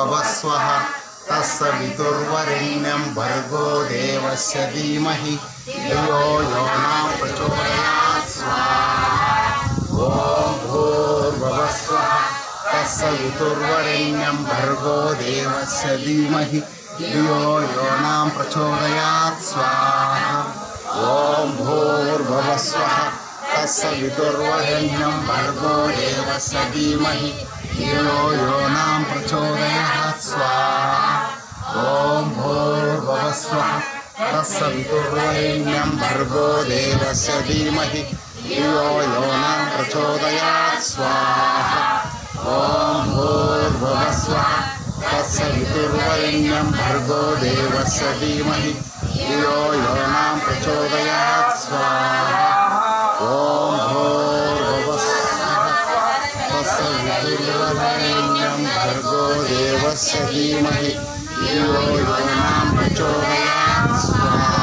भुवः स्वः तत्सवितुर्वरेण्यं भर्गो देवस्य धीमहि धियो यो न प्रचोदयात् स्वाहा। ॐ भूर्भुवः स्वः तत्सवितुर्वरेण्यं भर्गो देवस्य धीमहि धियो यो न प्रचोदयात् स्वाहा। ॐ भूर्भुवः स्वः तत्सवितुर्वरेण्यं भर्गो देवस्य धीमहि धियो यो न प्रचोदयात् स्वाहा। ॐ भूर्भुवः स्वः तत्सवितुर्वरेण्यं भर्गो देवस्य धीमहि धियो यो न प्रचोदयात् स्वाहा। ॐ भूर्भुवः स्वः तत्सवितुर्वरेण्यं भर्गो देवस्य धीमहि धियो यो न प्रचोदयात् स्वाहा। ॐ भूर्भुवः स्वः तत्सवितुर्वरेण्यं भर्गो देवस्य धीमहि धियो यो न प्रचोदयात् स्वाहा।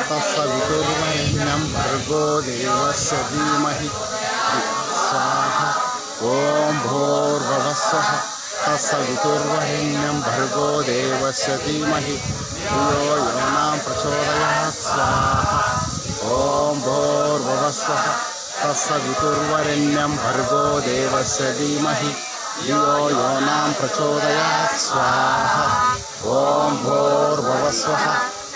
तत्सवितुर्वरेण्यं भर्गो देवस्य धीमहि स्वाहा। ॐ भूर्भुवः स्वः तत्सवितुर्वरेण्यं भर्गो देवस्य धीमहि धियो यो न प्रचोदयात् स्वाहा। ॐ भूर्भुवः स्वः तत्सवितुर्वरेण्यं भर्गो देवस्य धीमहि धियो यो न प्रचोदयात् स्वाहा। ॐ भूर्भुवः स्वः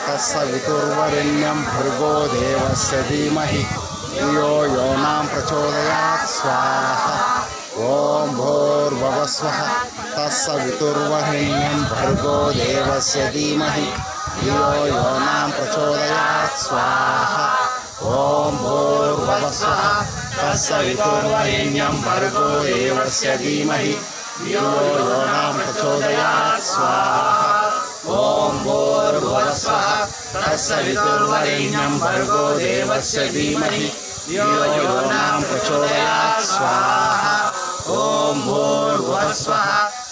तत्सवितुर्वरेण्यं भर्गो देवस्य धीमहि धियो यो न प्रचोदयात् स्वाहा। ॐ भूर्भुवः स्वः तत्सवितुर्वरेण्यं भर्गो देवस्य धीमहि धियो यो न प्रचोदयात् स्वाहा। ॐ भूर्भुवः स्वः तत्सवितुर्वरेण्यं भर्गो देवस्य धीमहि धियो यो न प्रचोदयात् स्वाहा। ॐ भूर्भुवः स्वः तत्सवितुर्वरेण्यं भर्गो देवस्य धीमहि धियो यो न प्रचोदयात् स्वाहा। ॐ भूर्भुवः स्वः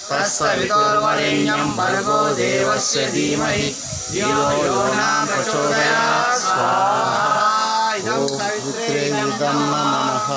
तत्सवितुर्वरेण्यं भर्गो देवस्य धीमहि धियो यो न प्रचोदयात् स्वाहा। ॐ पुत्रे इदं नमः।